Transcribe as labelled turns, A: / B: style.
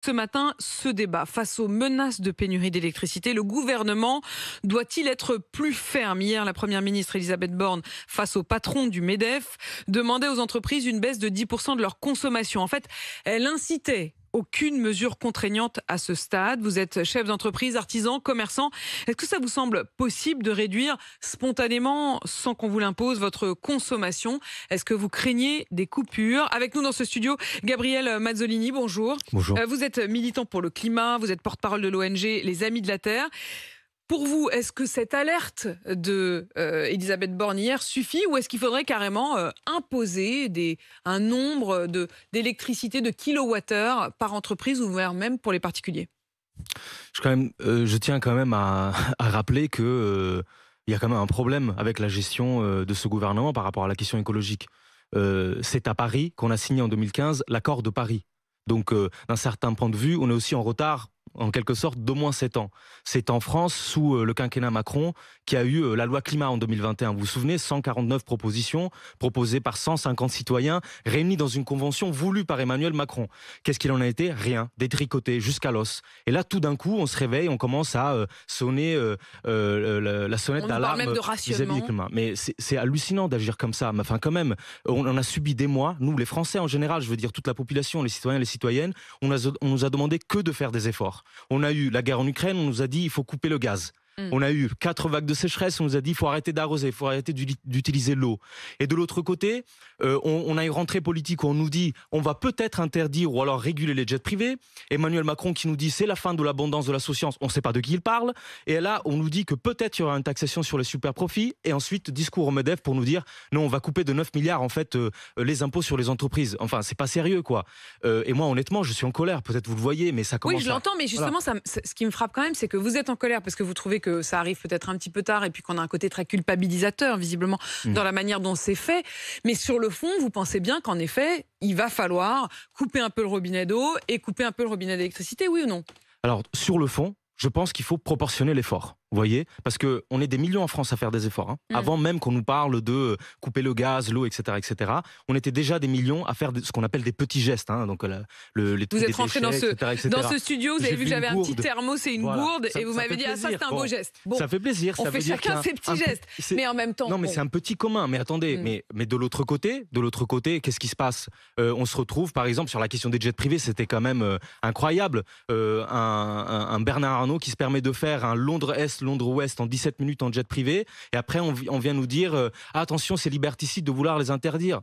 A: Ce matin, ce débat face aux menaces de pénurie d'électricité, le gouvernement doit-il être plus ferme? Hier, la première ministre Elisabeth Borne, face au patron du MEDEF, demandait aux entreprises une baisse de 10% de leur consommation. En fait, elle incitait aucune mesure contraignante à ce stade. Vous êtes chef d'entreprise, artisan, commerçant. Est-ce que ça vous semble possible de réduire spontanément, sans qu'on vous l'impose, votre consommation? Est-ce que vous craignez des coupures? Avec nous dans ce studio, Gabriel Mazzolini, bonjour.
B: Bonjour.
A: Vous êtes militant pour le climat, vous êtes porte-parole de l'ONG Les Amis de la Terre. Pour vous, est-ce que cette alerte de Elisabeth Borne hier suffit, ou est-ce qu'il faudrait carrément imposer un nombre d'électricité, de kilowattheures par entreprise, ou même pour les particuliers?
B: Je tiens quand même à rappeler que il y a quand même un problème avec la gestion de ce gouvernement par rapport à la question écologique. C'est à Paris qu'on a signé en 2015 l'accord de Paris. Donc, d'un certain point de vue, on est aussi en retard, en quelque sorte, d'au moins 7 ans. C'est en France, sous le quinquennat Macron, qui a eu la loi climat en 2021. Vous vous souvenez, 149 propositions proposées par 150 citoyens, réunis dans une convention voulue par Emmanuel Macron. Qu'est-ce qu'il en a été? Rien, détricoté jusqu'à l'os. Et là, tout d'un coup, on se réveille, on commence à sonner la sonnette d'alarme vis-à-vis du climat. Mais c'est hallucinant d'agir comme ça. Enfin, quand même, on en a subi des mois. Nous, les Français en général, je veux dire toute la population, les citoyens, les citoyennes, on nous a demandé que de faire des efforts. On a eu la guerre en Ukraine, on nous a dit il faut couper le gaz. On a eu 4 vagues de sécheresse, on nous a dit il faut arrêter d'arroser, il faut arrêter d'utiliser l'eau. Et de l'autre côté, on a une rentrée politique où on nous dit on va peut-être interdire ou alors réguler les jets privés. Emmanuel Macron qui nous dit c'est la fin de l'abondance de la sociance, on ne sait pas de qui il parle. Et là, on nous dit que peut-être il y aura une taxation sur les super profits. Et ensuite, discours au MEDEF pour nous dire non, on va couper de 9 milliards en fait les impôts sur les entreprises. Enfin, c'est pas sérieux quoi. Et moi, honnêtement, je suis en colère. Peut-être vous le voyez, mais ça commence.
A: Oui, je l'entends, mais justement,
B: Voilà.
A: ce qui me frappe quand même, c'est que vous êtes en colère parce que vous trouvez que ça arrive peut-être un petit peu tard et puis qu'on a un côté très culpabilisateur, visiblement, dans la manière dont c'est fait. Mais sur le fond, vous pensez bien qu'en effet, il va falloir couper un peu le robinet d'eau et couper un peu le robinet d'électricité, oui ou non?
B: Alors, sur le fond, je pense qu'il faut proportionner l'effort. Vous voyez, parce que on est des millions en France à faire des efforts. Avant même qu'on nous parle de couper le gaz, l'eau, etc., on était déjà des millions à faire ce qu'on appelle des petits gestes. Donc
A: vous êtes rentré dans ce studio, vous avez vu que j'avais un petit thermos et une gourde, et vous m'avez dit ah ça c'est un beau geste. Bon,
B: ça fait plaisir.
A: On fait chacun ses petits gestes, mais en même temps.
B: Non, mais c'est un petit commun. Mais attendez, mais de l'autre côté, qu'est-ce qui se passe? On se retrouve, par exemple, sur la question des jets privés, c'était quand même incroyable. Un Bernard Arnault qui se permet de faire un Londres-Est, Londres-Ouest en 17 minutes en jet privé, et après on vient nous dire attention, c'est liberticide de vouloir les interdire.